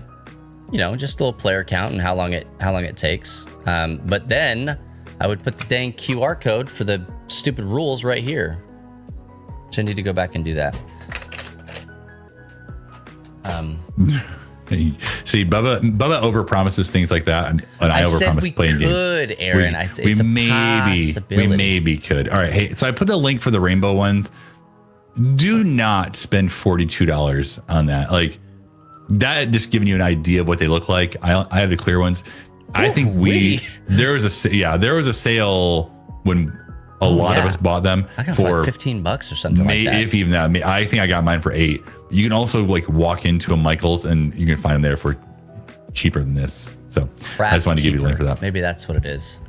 you know, just a little player count and how long it takes. But then I would put the dang QR code for the stupid rules right here. So I need to go back and do that. See, Bubba overpromises things like that, and I overpromise playing games. Could, Aaron. We maybe could. All right, hey, so I put the link for the rainbow ones. Do not spend $42 on that. Like that, just giving you an idea of what they look like. I have the clear ones. I think there was a sale when a lot of us bought them for like $15 or something like that. If even that, I think I got mine for $8. You can also like walk into a Michael's and you can find them there for cheaper than this. So I just wanted to give you the link for that. Maybe that's what it is.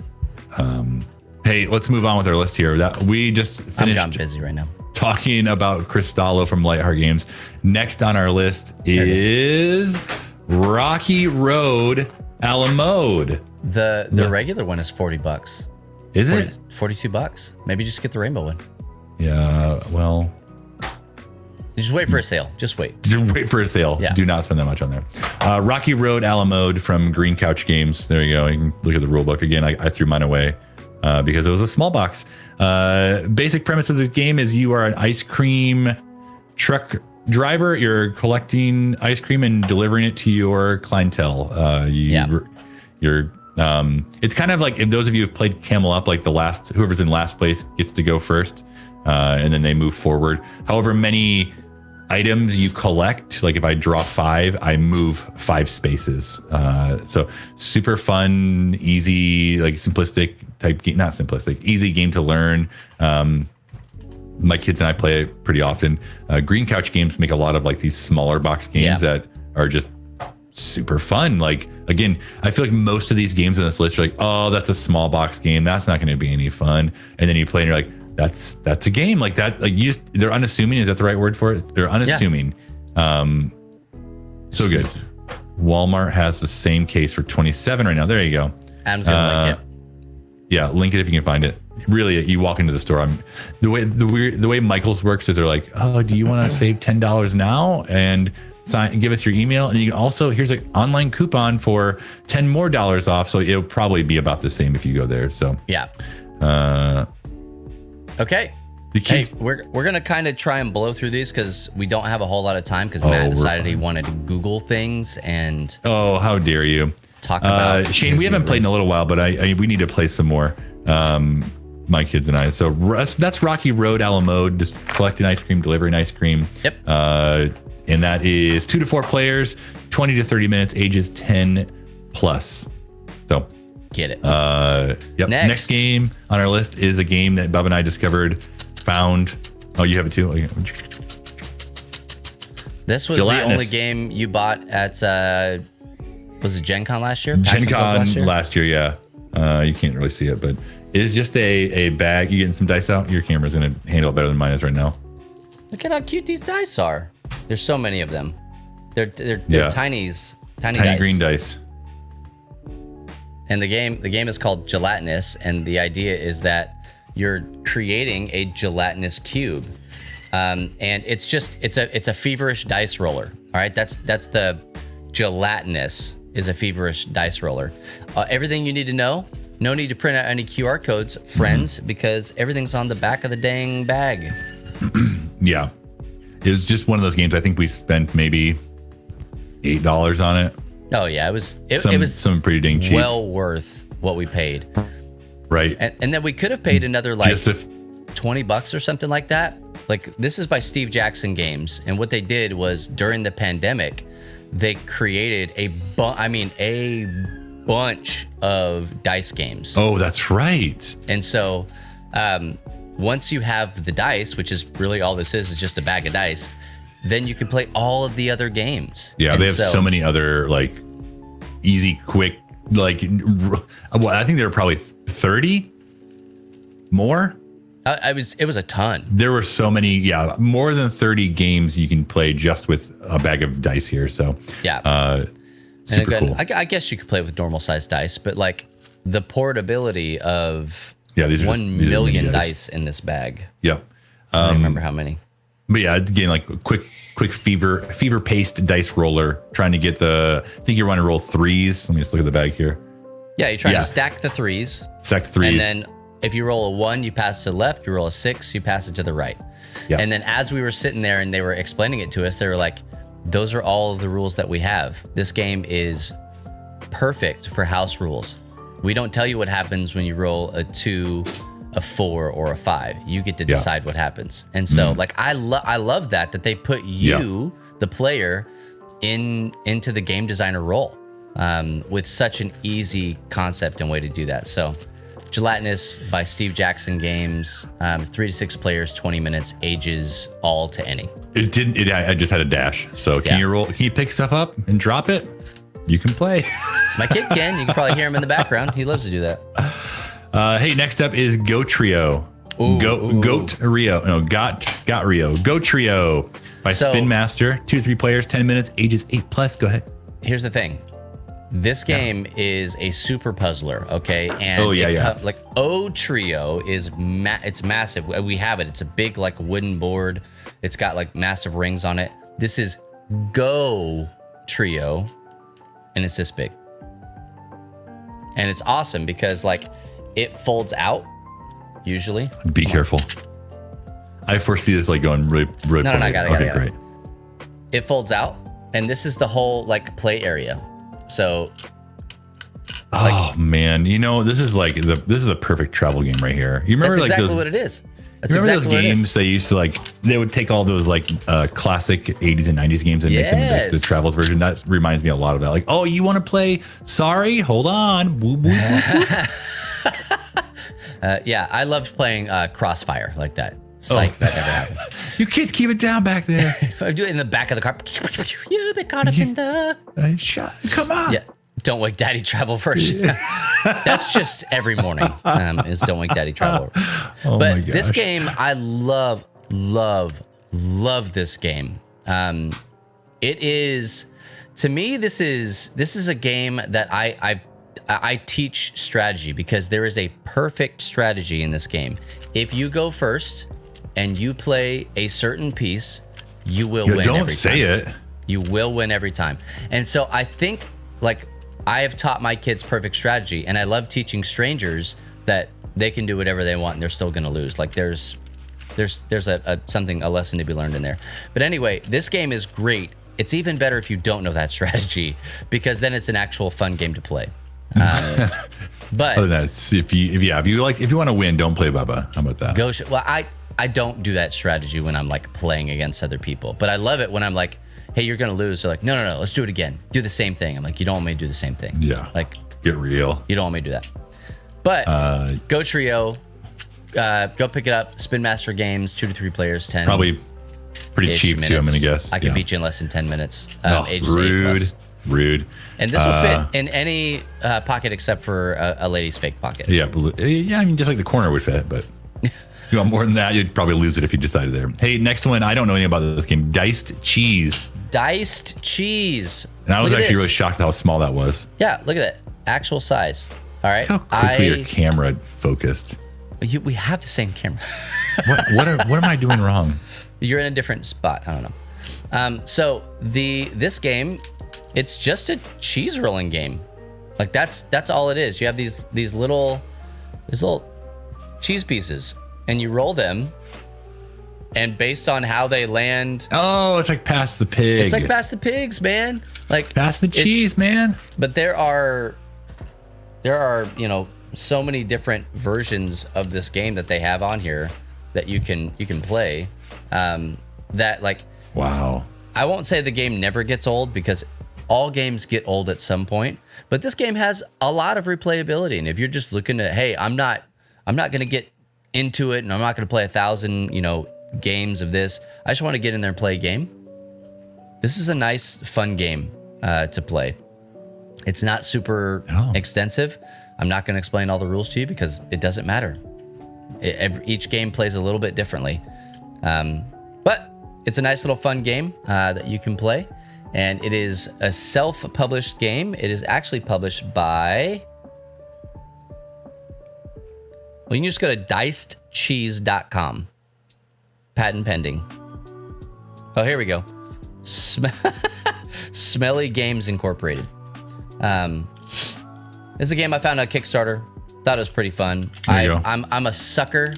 Hey, let's move on with our list here. That we just finished. I'm busy right now. Talking about Cristallo from Lightheart Games. Next on our list is Rocky Road a la mode. The regular one is $40. Is it $42? Maybe just get the rainbow one. Yeah, well, just wait for a sale. Just wait. Yeah. Do not spend that much on there. Rocky Road a la mode from Green Couch Games. There you go. You can look at the rule book again. I threw mine away because it was a small box. Basic premise of the game is you are an ice cream truck driver. You're collecting ice cream and delivering it to your clientele. It's kind of like if those of you have played Camel Up, like whoever's in last place gets to go first, and then they move forward. However many items you collect, like if I draw 5, I move 5 spaces. So super fun, easy, like simplistic type game, not simplistic, easy game to learn. My kids and I play it pretty often. Green Couch Games make a lot of like these smaller box games that are just super fun. Like, again, I feel like most of these games on this list are like, oh, that's a small box game. That's not going to be any fun. And then you play and you're like, that's a game like that. Like they're unassuming. Is that the right word for it? They're unassuming. So good. Walmart has the same case for $27 right now. There you go. Adam's gonna link it. Yeah, link it if you can find it. Really, you walk into the store. The way Michael's works is they're like, oh, do you want to save $10 now and give us your email? And you can also, here's an online coupon for $10 more off. So it'll probably be about the same if you go there. So yeah. Okay. Hey, we're gonna kind of try and blow through these because we don't have a whole lot of time because Matt decided he wanted to Google things and how dare you talk about Shane. We haven't played in a little while, but we need to play some more. My kids and I. So that's Rocky Road a la mode, just collecting ice cream, delivering ice cream. Yep. And that is 2 to 4 players, 20 to 30 minutes, ages 10 plus. So get it. Yep. Next game on our list is a game that Bubba and I found. Oh, you have it too? This was Gelatinous. The only game you bought at, was it Gen Con last year? Gen Con last year, yeah. You can't really see it, but it is just a bag. You getting some dice out? Your camera's going to handle it better than mine is right now. Look at how cute these dice are. There's so many of them. They're tiny dice. Green dice. And the game is called Gelatinous, and the idea is that you're creating a gelatinous cube, and it's a feverish dice roller. All right, that's the Gelatinous is a feverish dice roller. Everything you need to know. No need to print out any QR codes, friends, because everything's on the back of the dang bag. Yeah. It was just one of those games. I think we spent maybe $8 on it. Oh yeah, it was some pretty dang cheap. Well worth what we paid. Right. And then we could have paid another like $20 or something like that. Like this is by Steve Jackson Games, and what they did was during the pandemic, they created a bunch of dice games. Oh, that's right. And so once you have the dice, which is really all this is just a bag of dice, then you can play all of the other games. Yeah, and they have so many other like easy, quick, like well, I think there were probably 30 more. It was a ton. There were so many, more than 30 games you can play just with a bag of dice here. So yeah, super again, cool. I guess you could play with normal sized dice, but like the portability of these are 1 million dice in this bag. Yeah, I don't remember how many. But yeah, again, like quick fever paced dice roller, trying to get I think you want to roll threes. Let me just look at the bag here. Yeah, you're trying to stack the threes. Stack the threes. And then if you roll a 1, you pass to the left. You roll a 6, you pass it to the right. Yeah. And then as we were sitting there and they were explaining it to us, they were like, those are all of the rules that we have. This game is perfect for house rules. We don't tell you what happens when you roll a 2, a 4, or a 5. You get to decide what happens. And so like I love that they put you, the player, into the game designer role with such an easy concept and way to do that. So Gelatinous by Steve Jackson Games, 3 to 6 players, 20 minutes, ages all to any. It didn't. I just had a dash. So can you pick stuff up and drop it? You can play. My kid can. You can probably hear him in the background. He loves to do that. Hey, next up is Go Trio. Goat Rio. No, Got Rio. Go Trio by Spin Master. 2 to 3 players, 10 minutes, ages 8+. Go ahead. Here's the thing. This game is a super puzzler, okay? And like O Trio is it's massive. We have it. It's a big like wooden board. It's got like massive rings on it. This is Go Trio, and it's this big. And it's awesome because like it folds out usually. Be careful. I foresee this like going really No, I got it. Great. It folds out, and this is the whole like play area. So, man, this is like this is a perfect travel game right here. You remember that's like exactly those, what it is. That's remember exactly those games they used to like? They would take all those like classic 80s and 90s games and make them like the travels version. That reminds me a lot of that. Like, oh, you want to play? Sorry, hold on. Whoop, whoop, whoop. I loved playing Crossfire like that. Psych, that never happened. You kids keep it down back there. I do it in the back of the car. You've been caught up in the... Come on. Yeah. Don't Wake Daddy Travel version. That's just every morning is Don't Wake Daddy Travel. But this game, I love this game. It is, to me, this is a game that I teach strategy because there is a perfect strategy in this game. If you go first and you play a certain piece, you will win every time. Don't say it. You will win every time. And so I think like I have taught my kids perfect strategy, and I love teaching strangers that they can do whatever they want and they're still going to lose. Like there's a lesson to be learned in there. But anyway, this game is great. It's even better if you don't know that strategy because then it's an actual fun game to play. But other than that, if you want to win, don't play Bubba. How about that? Well, I don't do that strategy when I'm like playing against other people, but I love it when I'm like, hey, you're gonna lose. They're like, no, let's do it again. Do the same thing. I'm like, you don't want me to do the same thing. Yeah. Like, get real. You don't want me to do that. But Go Trio, go pick it up. Spin Master Games, 2 to 3 players, 10. Probably pretty cheap too. I'm gonna guess. I can beat you in less than 10 minutes. Ages rude. 8+. Rude. And this will fit in any pocket except for a lady's fake pocket. Yeah. I mean, just like the corner would fit, but if you want more than that, you'd probably lose it if you decided there. Hey, next one. I don't know anything about this game. Diced Cheese. Diced Cheese. And I was actually really shocked how small that was. Yeah, look at that. Actual size. All right. How quickly your camera focused. We have the same camera. What am I doing wrong? You're in a different spot. I don't know. So this game, it's just a cheese rolling game. Like that's all it is. You have these little cheese pieces, and you roll them, and based on how they land. Oh, it's like Pass the Pig. It's like Pass the Pigs, man. Like Pass the Cheese, man. But there are so many different versions of this game that they have on here that you can play. That like, wow. I won't say the game never gets old because all games get old at some point, but this game has a lot of replayability. And if you're just looking at, hey, I'm not going to get into it, and I'm not going to play 1,000, games of this. I just want to get in there and play a game. This is a nice, fun game to play. It's not super extensive. I'm not going to explain all the rules to you because it doesn't matter. Each game plays a little bit differently. But it's a nice little fun game that you can play. And it is a self-published game. It is actually published by... Well, you can just go to dicedcheese.com. Patent pending. Oh, here we go. Smelly Games Incorporated. It's a game I found on Kickstarter. Thought it was pretty fun. I'm a sucker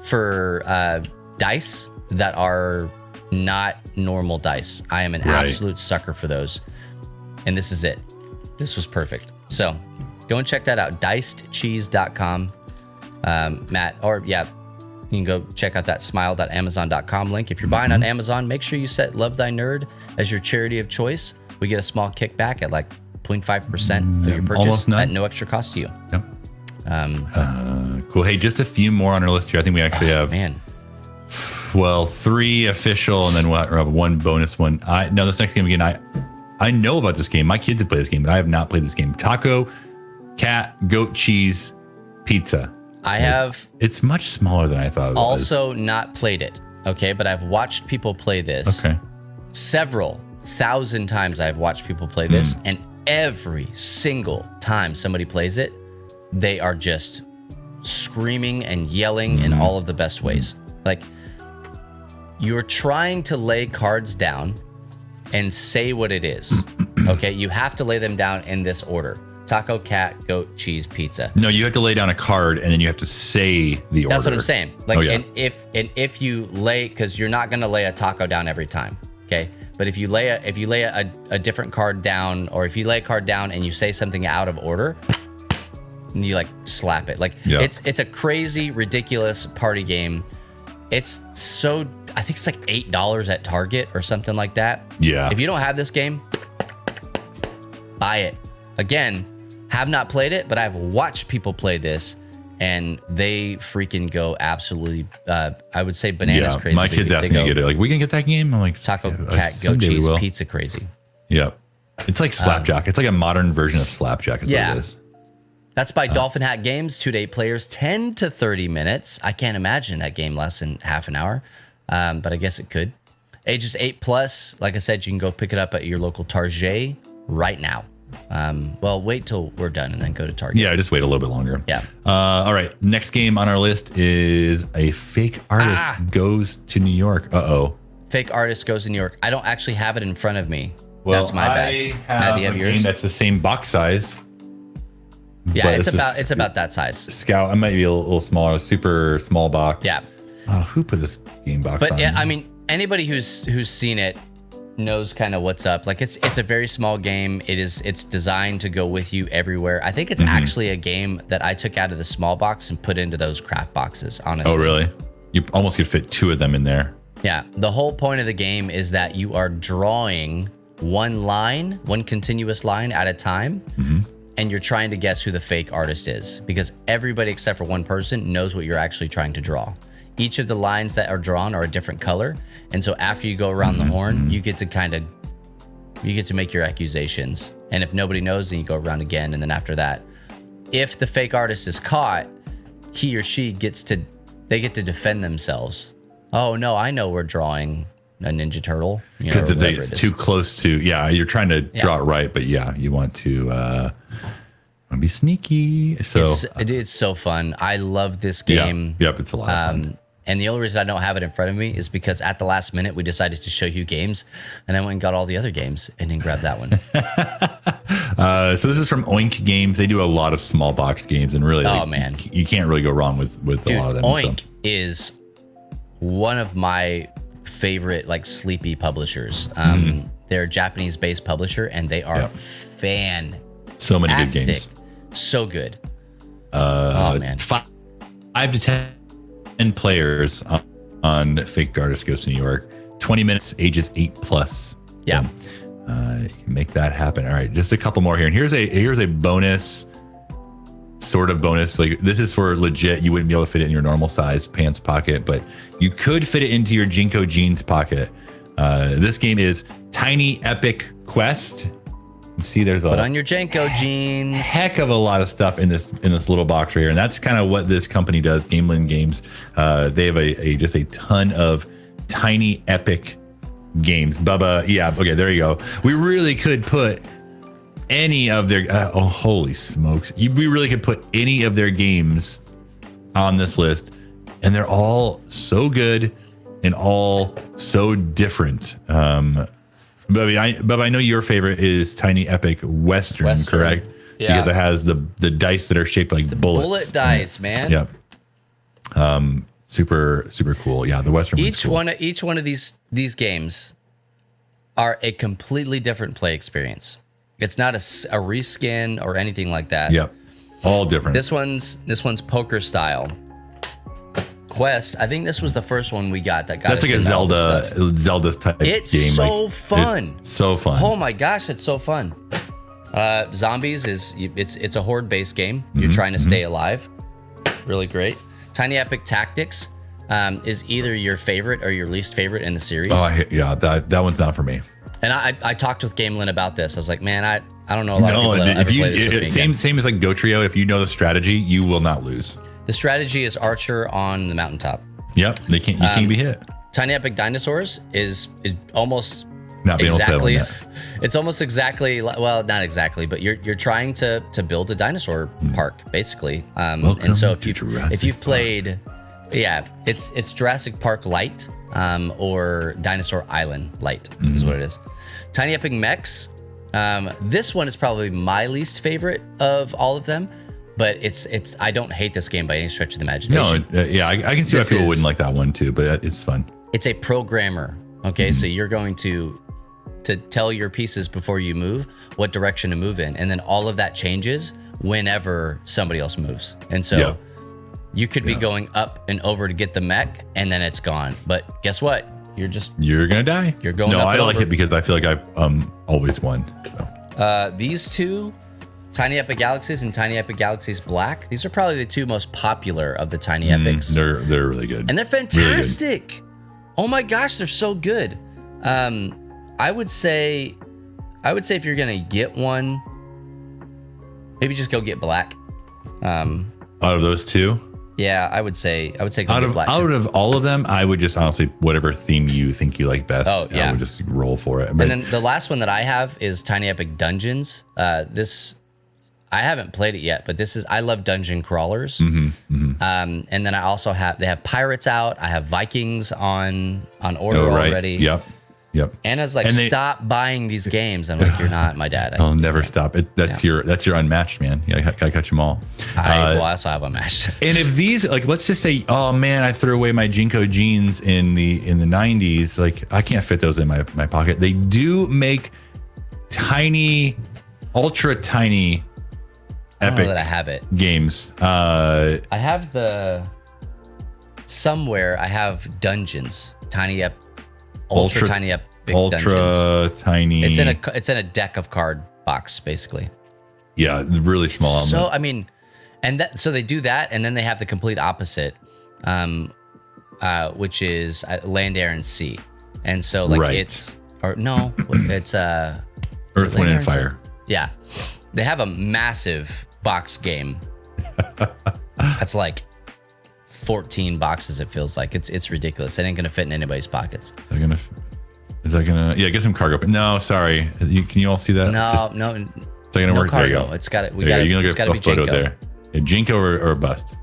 for dice that are not normal dice. I am an absolute sucker for those. And this is it. This was perfect. So go and check that out. Dicedcheese.com. Matt, or you can go check out that smile.amazon.com link. If you're buying on Amazon, make sure you set Love Thy Nerd as your charity of choice. We get a small kickback at like 0.5% of your purchase at no extra cost to you. Yep. Cool. Hey, just a few more on our list here. I think we actually have 3 official, and then we'll have one bonus one. This next game again, I know about this game. My kids have played this game, but I have not played this game. Taco, cat, goat cheese, pizza. It's much smaller than I thought it was. Also not played it, okay? But I've watched people play this. Okay. Several thousand times I've watched people play this, and every single time somebody plays it, they are just screaming and yelling in all of the best ways. Like, you're trying to lay cards down and say what it is, okay? You have to lay them down in this order. Taco, cat, goat, cheese, pizza. No, you have to lay down a card and then you have to say the order. That's what I'm saying. Like, and if you lay, because you're not gonna lay a taco down every time, okay? But if you lay a different card down, or if you lay a card down and you say something out of order, and you like slap it. Like it's a crazy, ridiculous party game. It's so, I think it's like $8 at Target or something like that. Yeah. If you don't have this game, buy it. Again, have not played it, but I've watched people play this, and they freaking go absolutely, I would say bananas crazy. My kids ask me to get it. Like, we can get that game? I'm like, taco, cat, goat, cheese, pizza crazy. Yeah. It's like Slapjack. It's like a modern version of Slapjack is what it is. That's by Dolphin Hat Games, 2 to 8 players, 10 to 30 minutes. I can't imagine that game less than half an hour, but I guess it could. Ages 8+. Like I said, you can go pick it up at your local Target right now. Well, wait till we're done and then go to Target. Yeah, just wait a little bit longer. Yeah. All right. Next game on our list is a fake artist goes to New York. Fake artist goes to New York. I don't actually have it in front of me. Well, that's my bad. I have a game that's the same box size. Yeah, it's about that size. Scout. I might be a little smaller. Super small box. Yeah. Who put this game box on? But yeah, I mean, anybody who's seen it knows kind of what's up. Like, it's a very small game. It's designed to go with you everywhere. I think it's actually a game that I took out of the small box and put into those craft boxes, honestly. Oh, really? You almost could fit 2 of them in there. Yeah. The whole point of the game is that you are drawing one continuous line at a time. And you're trying to guess who the fake artist is, because everybody except for one person knows what you're actually trying to draw. Each of the lines that are drawn are a different color. And so after you go around the horn, you get to make your accusations. And if nobody knows, then you go around again. And then after that, if the fake artist is caught, he or she get to defend themselves. Oh no, I know we're drawing a Ninja Turtle. Because if it's too close to, you're trying to draw it right, but you want to be sneaky. So it's so fun. I love this game. Yep, it's a lot of fun. And the only reason I don't have it in front of me is because at the last minute we decided to show you games, and I went and got all the other games and then grabbed that one. So this is from Oink Games. They do a lot of small box games, and really, man, you can't really go wrong with a lot of them. Oink is one of my favorite sleepy publishers. They're a Japanese-based publisher, and they are fantastic. So many good games. So good. Oh man, 5 to 10 players on Fake Artist Goes to New York. 20 minutes, ages 8+. Yeah, you can make that happen. All right, just a couple more here, and here's a bonus sort of bonus. Like this is for legit. You wouldn't be able to fit it in your normal size pants pocket, but you could fit it into your Jinko jeans pocket. This game is Tiny Epic Quest. You see, there's put on your Jinko jeans. Heck of a lot of stuff in this little box right here, and that's kind of what this company does. Gameland Games. They have just a ton of tiny epic games. Bubba, yeah, okay, there you go. We really could put any of their oh holy smokes, we really could put any of their games on this list, and they're all so good and all so different. But I know your favorite is Tiny Epic Western. Correct? Yeah, because it has the dice that are shaped like bullets. Bullet dice, man. Yep. Super cool. Yeah, the Western. Each one of these games are a completely different play experience. It's not a reskin or anything like that. Yep. All different. This one's poker style. Quest, I think this was the first one we got that got that's us like a Zelda type it's game. It's so fun. It's so fun. Oh my gosh, it's so fun. Zombies it's a horde based game. You're trying to stay alive. Really great. Tiny Epic Tactics is either your favorite or your least favorite in the series. Oh yeah, that one's not for me. And I talked with Gamelin about this. I was like, man, I don't know a lot of people that ever play this with me. Same as like Go Trio. If you know the strategy, you will not lose. The strategy is Archer on the mountaintop. Yep, you can't be hit. Tiny Epic Dinosaurs is almost not being exactly. Able to play it's almost exactly, well, not exactly, but you're trying to build a dinosaur park basically. And so if you've played, yeah, it's Jurassic Park Light or Dinosaur Island Light is what it is. Tiny Epic Mechs. This one is probably my least favorite of all of them. But it's I don't hate this game by any stretch of the imagination. No, yeah, I can see why people wouldn't like that one too, but it's fun. It's a programmer, okay? So you're going to tell your pieces before you move what direction to move in, and then all of that changes whenever somebody else moves. And so you could be going up and over to get the mech, and then it's gone. But guess what? You're gonna die. You're going. No, I like it because I feel like I've always won. So. These two. Tiny Epic Galaxies and Tiny Epic Galaxies Black. These are probably the two most popular of the Tiny Epics. They're really good. And they're fantastic. Really oh my gosh, they're so good. I would say if you're gonna get one, maybe just go get Black. Out of those two? Yeah, I would say go get Black. Out of all of them, I would just honestly, whatever theme you think you like best, I would just roll for it. But, and then the last one that I have is Tiny Epic Dungeons. I haven't played it yet, but I love dungeon crawlers. And then I also they have Pirates out. I have Vikings on order already. Yep. Anna's like, stop buying these games. I'm like, you're not my dad. I'll never stop it. That's your unmatched, man. I gotta catch them all. I also have unmatched. And if these, like, let's just say, oh man, I threw away my Jinko jeans in the 90s. Like, I can't fit those in my pocket. They do make tiny, ultra tiny. Epic. I don't know that I have it. Games. I have somewhere I have Dungeons. Ultra tiny epic dungeons. Ultra tiny. It's in a deck of card box, basically. Yeah, really small. So I mean, so they do that, and then they have the complete opposite, which is land, air, and sea. And so like it's Earth, Wind, and Fire. Yeah, they have a massive box game. That's like 14 boxes. It feels like it's ridiculous. It ain't gonna fit in anybody's pockets. Is that gonna? Yeah, get some cargo. No, sorry. Can you all see that? No. It's not gonna work. Cargo. There you go. It's got it. It's got to be photo Jinko. There. Yeah, Jinko or bust.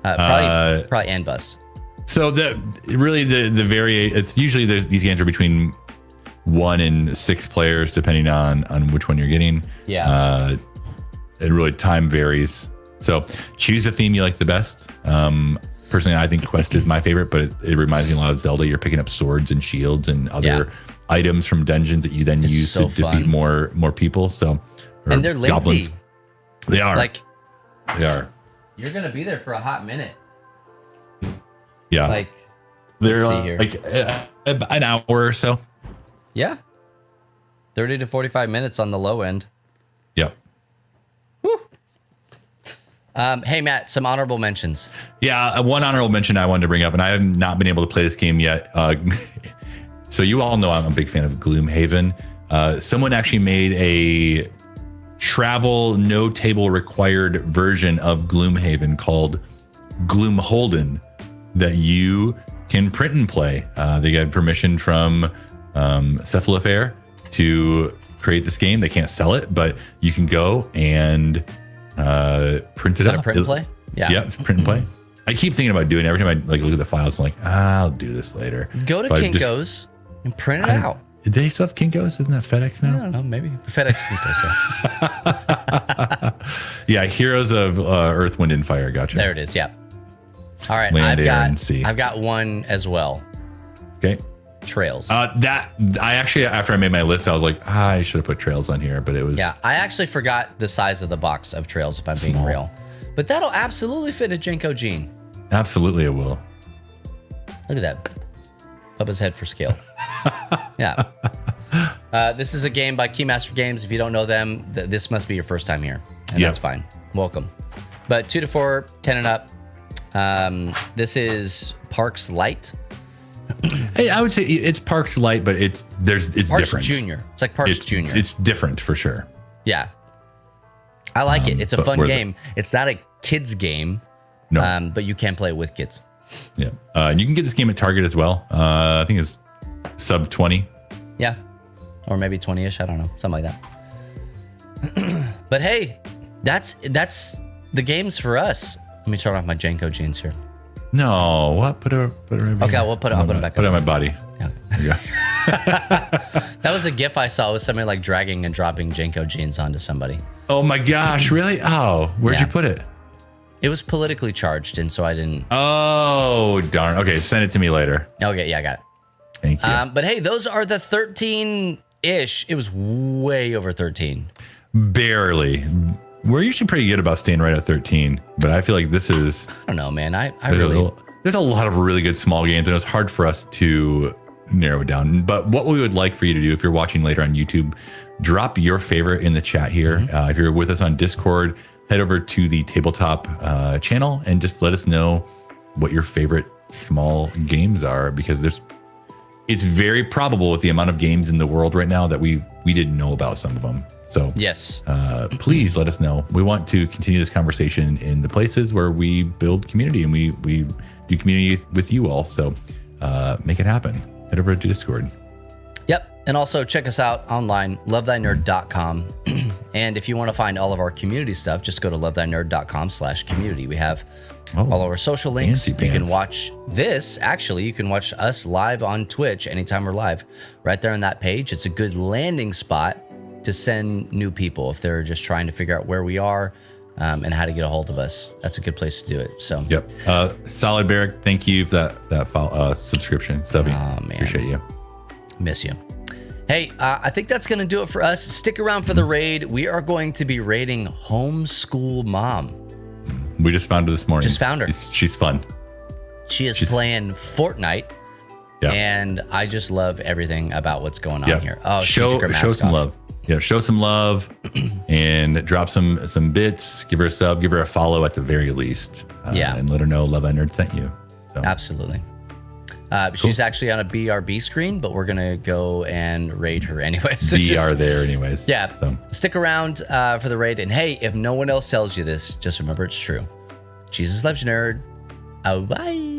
Probably and bust. So the it's usually these games are between 1 and 6 players depending on which one you're getting. Yeah. It really time varies. So choose a theme you like the best. Personally, I think Quest is my favorite, but it reminds me a lot of Zelda. You're picking up swords and shields and other items from dungeons that you then use to defeat more people. So and they're lengthy. Goblins. They are. They are. You're gonna be there for a hot minute. Yeah. Like they're like an hour or so. Yeah. 30 to 45 minutes on the low end. Yep. Woo. Hey, Matt, some honorable mentions. Yeah, one honorable mention I wanted to bring up, and I have not been able to play this game yet. So you all know I'm a big fan of Gloomhaven. Someone actually made a travel, no table required version of Gloomhaven called Gloomholden that you can print and play. They got permission from Cephalofair to create this game. They can't sell it, but you can go and print it Is that out. a print and play? Yeah, it's print and play. I keep thinking about doing it every time I like look at the files. I'm like, I'll do this later. Go to So Kinko's and print it out. Do they still have Kinko's? Isn't that FedEx now? I don't know, maybe FedEx Kinko's. Yeah, Heroes of Earth, Wind, and Fire. Gotcha. There it is. Yeah. All right, Land, air, and sea. I've got one as well. Okay. Trails. That I actually, after I made my list, I was like, I should have put Trails on here, but it was. Yeah, I actually forgot the size of the box of Trails, if I'm being Small. real. But that'll absolutely fit a Jenko Gene. Absolutely, it will. Look at that. Bubba's head for scale. Yeah. This is a game by Keymaster Games. If you don't know them, this must be your first time here. And that's fine. Welcome. But 2 to 4, 10 and up. This is Parks Light. Hey, I would say it's Parks Light, but it's Parks different. Junior. It's like Parks Junior. It's different for sure. Yeah. I like it. It's a fun game. It's not a kid's game. No. But you can play it with kids. Yeah. And you can get this game at Target as well. I think it's sub 20. Yeah. Or maybe 20-ish. I don't know. Something like that. But hey, that's the games for us. Let me turn off my Jenko jeans here. No, what? Put her. Okay, I'll put them back. Put it on my body. Yeah. There you go. That was a GIF I saw with somebody like dragging and dropping Jenko jeans onto somebody. Oh my gosh, really? Oh, where'd Yeah. you put it? It was politically charged, and so I didn't. Oh, darn. Okay, send it to me later. Okay, yeah, I got it. Thank you. But hey, those are the 13-ish. It was way over 13. Barely. We're usually pretty good about staying right at 13, but I feel like this is. I don't know, man. I There's really. there's a lot of really good small games, and it's hard for us to narrow it down. But what we would like for you to do, if you're watching later on YouTube, drop your favorite in the chat here. If you're with us on Discord, head over to the tabletop channel and just let us know what your favorite small games are, because it's very probable with the amount of games in the world right now that we didn't know about some of them. So Yes. please let us know. We want to continue this conversation in the places where we build community, and we do community with you all. So make it happen. Head over to Discord. Yep. And also check us out online, lovethynerd.com. And if you want to find all of our community stuff, just go to lovethynerd.com/community. We have all of our social links. fancy You can pants. watch this. Actually, you can watch us live on Twitch anytime we're live. Right there on that page. It's a good landing spot to send new people if they're just trying to figure out where we are and how to get a hold of us. That's a good place to do it. So Yep. Solid Barrick, thank you for that subscription. Subby. Oh, man. Appreciate you. miss you. Hey, I think that's going to do it for us. Stick around for the raid. We are going to be raiding Homeschool Mom. We just found her this morning. Just found her. She's fun. She's playing Fortnite. Yeah. And I just love everything about what's going on Yeah. here. Oh, she show took her mask some off. love. Yeah, show some love and drop some bits. Give her a sub. Give her a follow at the very least. Yeah. And let her know Love That Nerd sent you. So. Absolutely. She's actually on a BRB screen, but we're going to go and raid her anyway. So are there anyways. Yeah. So Stick around for the raid. And hey, if no one else tells you this, just remember it's true. Jesus loves you, nerd. Oh, bye.